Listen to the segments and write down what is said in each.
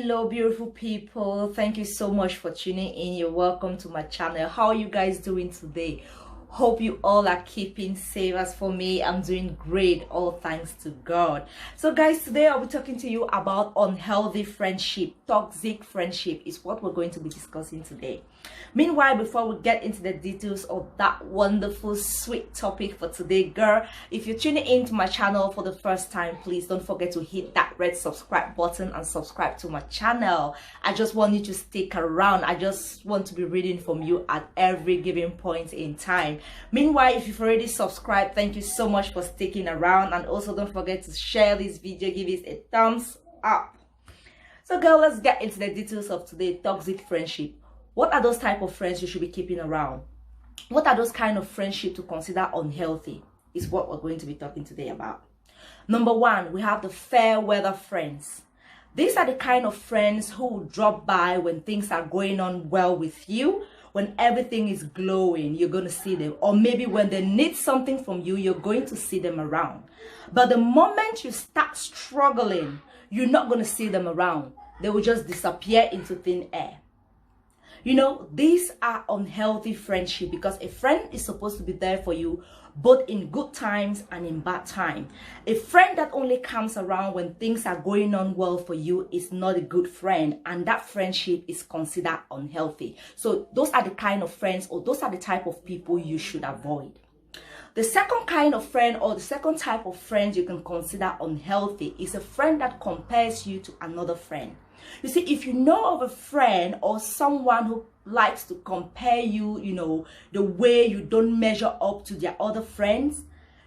Hello beautiful people, thank you so much for tuning in. You're welcome to my channel. How are you guys doing today? Hope you all are keeping safe. As for me, I'm doing great, all thanks to God. So guys, today I'll be talking to you about unhealthy friendship. Toxic friendship is what we're going to be discussing today. Meanwhile, before we get into the details of that wonderful sweet topic for today, girl, if you're tuning into my channel for the first time, please don't forget to hit that red subscribe button and subscribe to my channel. I just want you to stick around. I just want to be reading from you at every given point in time. Meanwhile, if you've already subscribed, thank you so much for sticking around, and also don't forget to share this video, give it a thumbs up. So girl, let's get into the details of today. Toxic friendship. What are those type of friends you should be keeping around? What are those kind of friendship to consider unhealthy is what we're going to be talking today about. Number one, we have the fair weather friends. These are the kind of friends who will drop by when things are going on well with you. When everything is glowing, you're going to see them. Or maybe when they need something from you, you're going to see them around. But the moment you start struggling, you're not going to see them around. They will just disappear into thin air. You know, these are unhealthy friendship, because a friend is supposed to be there for you both in good times and in bad time. A friend that only comes around when things are going on well for you is not a good friend, and that friendship is considered unhealthy. So those are the kind of friends, or those are the type of people you should avoid. The second kind of friend, or the second type of friend you can consider unhealthy, is a friend that compares you to another friend. You see, if you know of a friend or someone who likes to compare you, you know, the way you don't measure up to their other friends,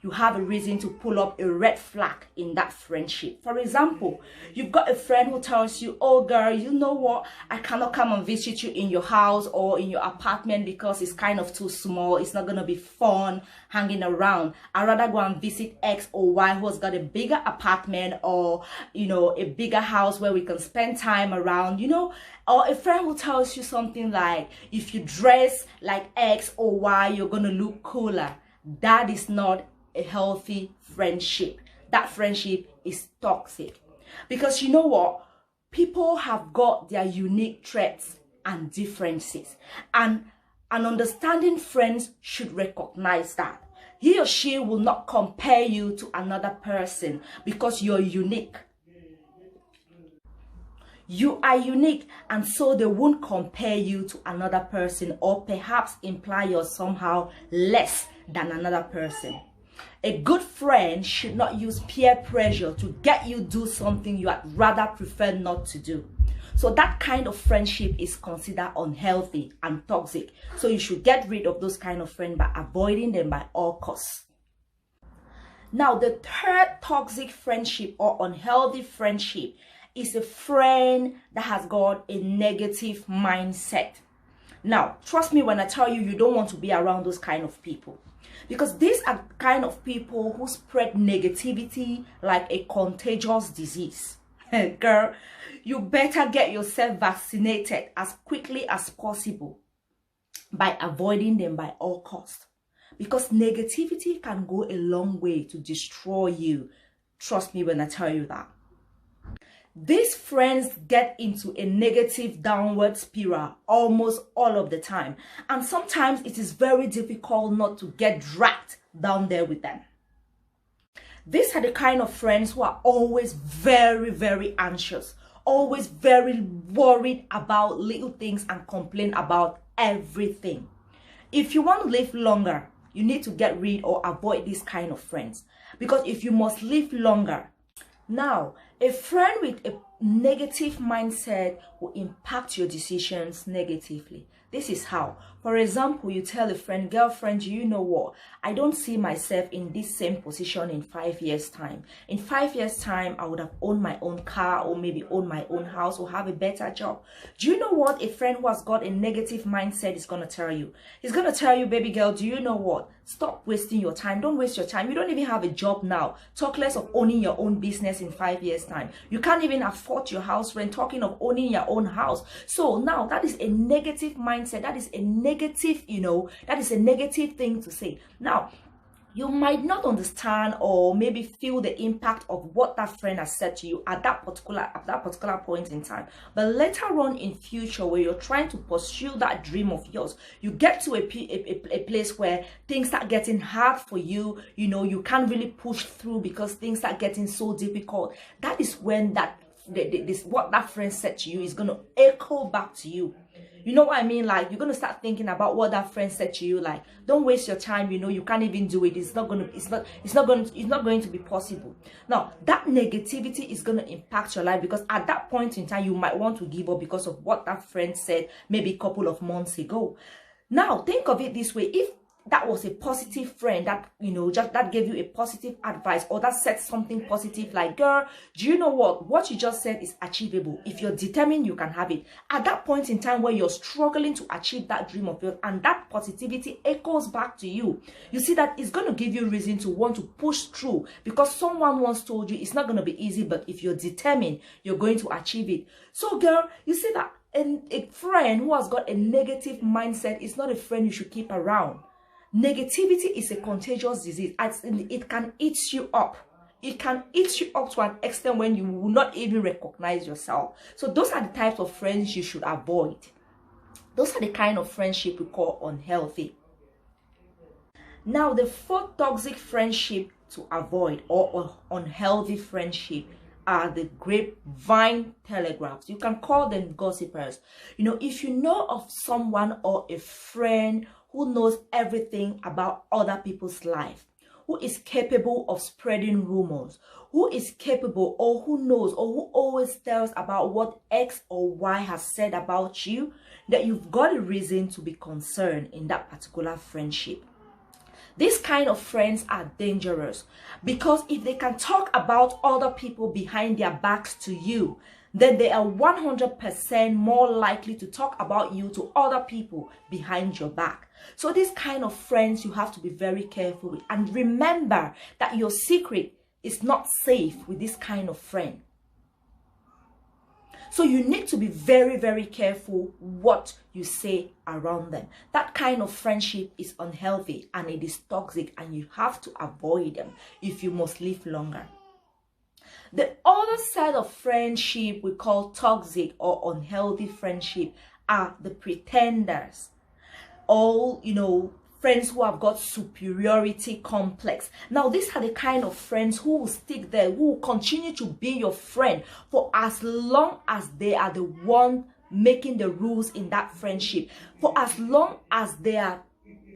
you have a reason to pull up a red flag in that friendship. For example, you've got a friend who tells you, oh girl, you know what, I cannot come and visit you in your house or in your apartment because it's kind of too small. It's not going to be fun hanging around. I'd rather go and visit X or Y who has got a bigger apartment, or, you know, a bigger house where we can spend time around, you know. Or a friend who tells you something like, if you dress like X or Y, you're going to look cooler. That is not a healthy friendship. That friendship is toxic, because you know what, people have got their unique traits and differences, and an understanding friend should recognize that he or she will not compare you to another person, because you're unique. You are unique, and so they won't compare you to another person, or perhaps imply you're somehow less than another person. A good friend should not use peer pressure to get you do something you would rather prefer not to do. So that kind of friendship is considered unhealthy and toxic. So you should get rid of those kind of friends by avoiding them by all costs. Now, the third toxic friendship or unhealthy friendship is a friend that has got a negative mindset. Now, trust me when I tell you, you don't want to be around those kind of people. Because these are kind of people who spread negativity like a contagious disease. Girl, you better get yourself vaccinated as quickly as possible by avoiding them by all costs. Because negativity can go a long way to destroy you. Trust me when I tell you that. These friends get into a negative downward spiral almost all of the time. And sometimes it is very difficult not to get dragged down there with them. These are the kind of friends who are always very, very anxious, always very worried about little things and complain about everything. If you want to live longer, you need to get rid or avoid these kind of friends. Because if you must live longer, now, a friend with a negative mindset will impact your decisions negatively. This is how. For example, you tell a friend, girlfriend, you know what? I don't see myself in this same position in 5 years' time. In 5 years' time, I would have owned my own car, or maybe own my own house, or have a better job. Do you know what a friend who has got a negative mindset is going to tell you? He's going to tell you, baby girl, do you know what? Stop wasting your time. Don't waste your time. You don't even have a job now. Talk less of owning your own business in 5 years' time. You can't even afford your house rent, talking of owning your own house. So now that is a negative mindset. That is a negative, you know, that is a negative thing to say. Now, you might not understand or maybe feel the impact of what that friend has said to you at that particular point in time. But later on in future, where you're trying to pursue that dream of yours, you get to a place where things start getting hard for you. You know, you can't really push through because things start getting so difficult. That is when what that friend said to you is going to echo back to you. You know what I mean? Like, you're going to start thinking about what that friend said to you. Like, don't waste your time. You know, you can't even do it. It's not going to be possible. Now, that negativity is going to impact your life, because at that point in time, you might want to give up because of what that friend said maybe a couple of months ago. Now, think of it this way. If that was a positive friend that, you know, that gave you a positive advice, or that said something positive like, girl, do you know what you just said is achievable? If you're determined, you can have it. At that point in time where you're struggling to achieve that dream of yours, and that positivity echoes back to you, you see that it's going to give you reason to want to push through, because someone once told you it's not going to be easy, but if you're determined, you're going to achieve it. So girl, you see that a friend who has got a negative mindset is not a friend you should keep around. Negativity is a contagious disease. It can eat you up. It can eat you up to an extent when you will not even recognize yourself. So those are the types of friends you should avoid. Those are the kind of friendship we call unhealthy. Now, the fourth toxic friendship to avoid, or unhealthy friendship, are the grapevine telegraphs. You can call them gossipers. You know, if you know of someone or a friend who knows everything about other people's life, who is capable of spreading rumors, who is capable, or who knows, or who always tells about what X or Y has said about you, that you've got a reason to be concerned in that particular friendship. These kind of friends are dangerous, because if they can talk about other people behind their backs to you, then they are 100% more likely to talk about you to other people behind your back. So these kind of friends you have to be very careful with. And remember that your secret is not safe with this kind of friend. So you need to be very, very careful what you say around them. That kind of friendship is unhealthy and it is toxic, and you have to avoid them if you must live longer. The other set of friendship we call toxic or unhealthy friendship are the pretenders. All, you know, friends who have got superiority complex. Now, these are the kind of friends who will stick there, who will continue to be your friend for as long as they are the one making the rules in that friendship. For as long as they are,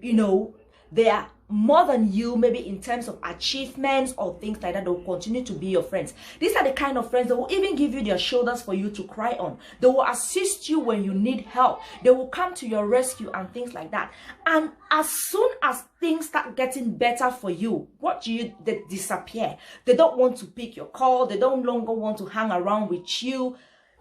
you know, they are more than you, maybe in terms of achievements or things like that, they will continue to be your friends. These are the kind of friends that will even give you their shoulders for you to cry on. They will assist you when you need help. They will come to your rescue and things like that. And as soon as things start getting better for you, they disappear. They don't want to pick your call. They don't longer want to hang around with you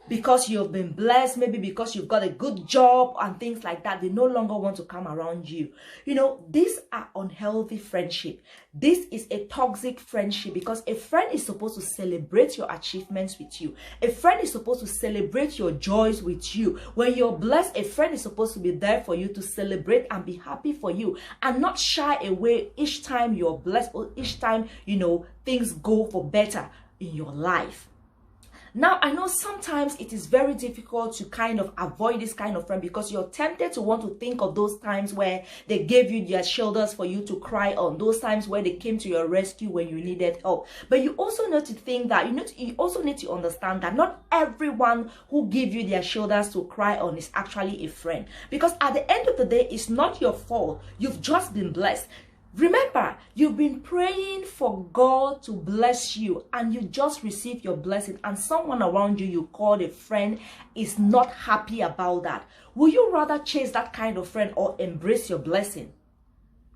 because you've been blessed, maybe because you've got a good job and things like that. They no longer want to come around you. You know, these are unhealthy friendship. This is a toxic friendship, because a friend is supposed to celebrate your achievements with you. A friend is supposed to celebrate your joys with you. When you're blessed, a friend is supposed to be there for you to celebrate and be happy for you, and not shy away each time you're blessed or each time, you know, things go for better in your life. Now, I know sometimes it is very difficult to kind of avoid this kind of friend, because you're tempted to want to think of those times where they gave you their shoulders for you to cry on, those times where they came to your rescue when you needed help. But you also need to think that you also need to understand that not everyone who give you their shoulders to cry on is actually a friend, because at the end of the day, it's not your fault. You've just been blessed. Remember, you've been praying for God to bless you, and you just received your blessing, and someone around you called a friend is not happy about that. Will you rather chase that kind of friend or embrace your blessing?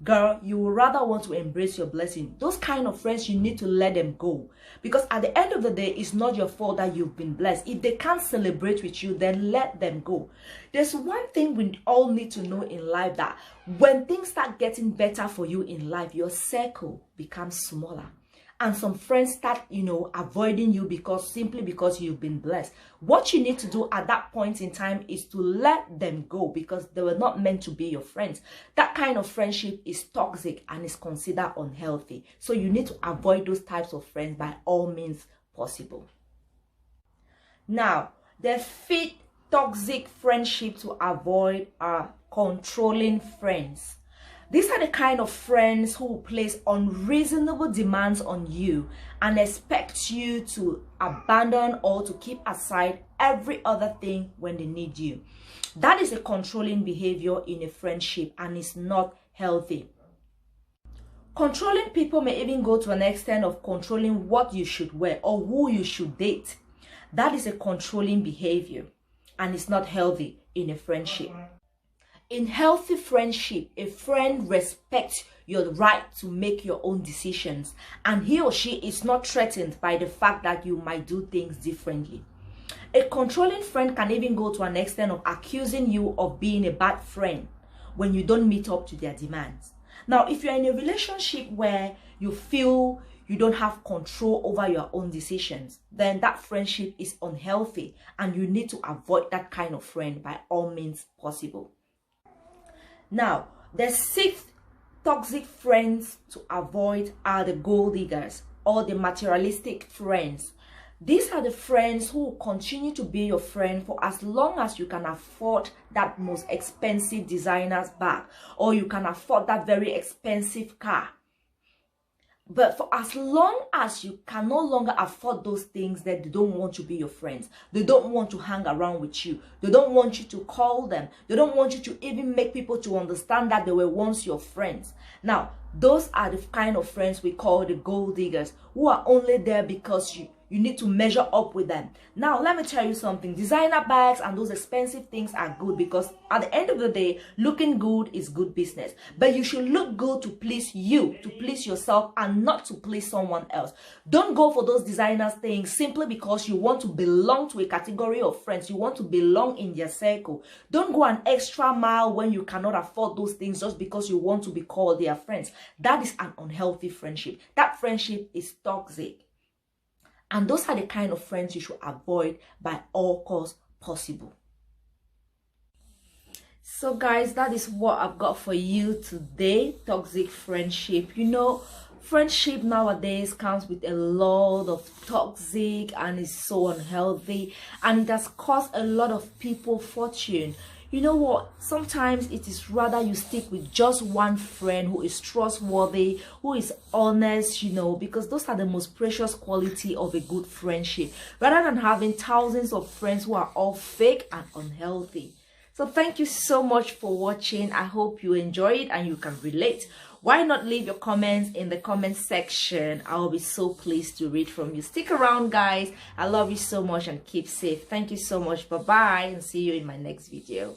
Girl, you will rather want to embrace your blessing. Those kind of friends, you need to let them go, because at the end of the day, it's not your fault that you've been blessed. If they can't celebrate with you, then let them go. There's one thing we all need to know in life, that when things start getting better for you in life, your circle becomes smaller. and some friends start, avoiding you simply because you've been blessed. What you need to do at that point in time is to let them go, because they were not meant to be your friends. That kind of friendship is toxic and is considered unhealthy. So you need to avoid those types of friends by all means possible. Now, the fifth toxic friendship to avoid are controlling friends. These are the kind of friends who will place unreasonable demands on you and expect you to abandon or to keep aside every other thing when they need you. That is a controlling behavior in a friendship and is not healthy. Controlling people may even go to an extent of controlling what you should wear or who you should date. That is a controlling behavior and it's not healthy in a friendship. In healthy friendship, a friend respects your right to make your own decisions, and he or she is not threatened by the fact that you might do things differently. A controlling friend can even go to an extent of accusing you of being a bad friend when you don't meet up to their demands. Now, if you're in a relationship where you feel you don't have control over your own decisions, then that friendship is unhealthy and you need to avoid that kind of friend by all means possible. Now, the sixth toxic friends to avoid are the gold diggers or the materialistic friends. These are the friends who will continue to be your friend for as long as you can afford that most expensive designer's bag, or you can afford that very expensive car. But for as long as you can no longer afford those things, that they don't want to be your friends. They don't want to hang around with you. They don't want you to call them. They don't want you to even make people to understand that they were once your friends. Now, those are the kind of friends we call the gold diggers, who are only there because you need to measure up with them. Now, let me tell you something. Designer bags and those expensive things are good because at the end of the day, looking good is good business. But you should look good to please you, to please yourself, and not to please someone else. Don't go for those designer things simply because you want to belong to a category of friends. You want to belong in their circle. Don't go an extra mile when you cannot afford those things just because you want to be called their friends. That is an unhealthy friendship. That friendship is toxic. And those are the kind of friends you should avoid by all costs possible. So guys, that is what I've got for you today. Toxic friendship. Friendship nowadays comes with a lot of toxic and is so unhealthy. And it has cost a lot of people fortune. You know what? Sometimes it is rather you stick with just one friend who is trustworthy, who is honest, because those are the most precious quality of a good friendship, rather than having thousands of friends who are all fake and unhealthy. So thank you so much for watching. I hope you enjoy it and you can relate. Why not leave your comments in the comment section? I'll be so pleased to read from you. Stick around, guys. I love you so much and keep safe. Thank you so much. Bye-bye and see you in my next video.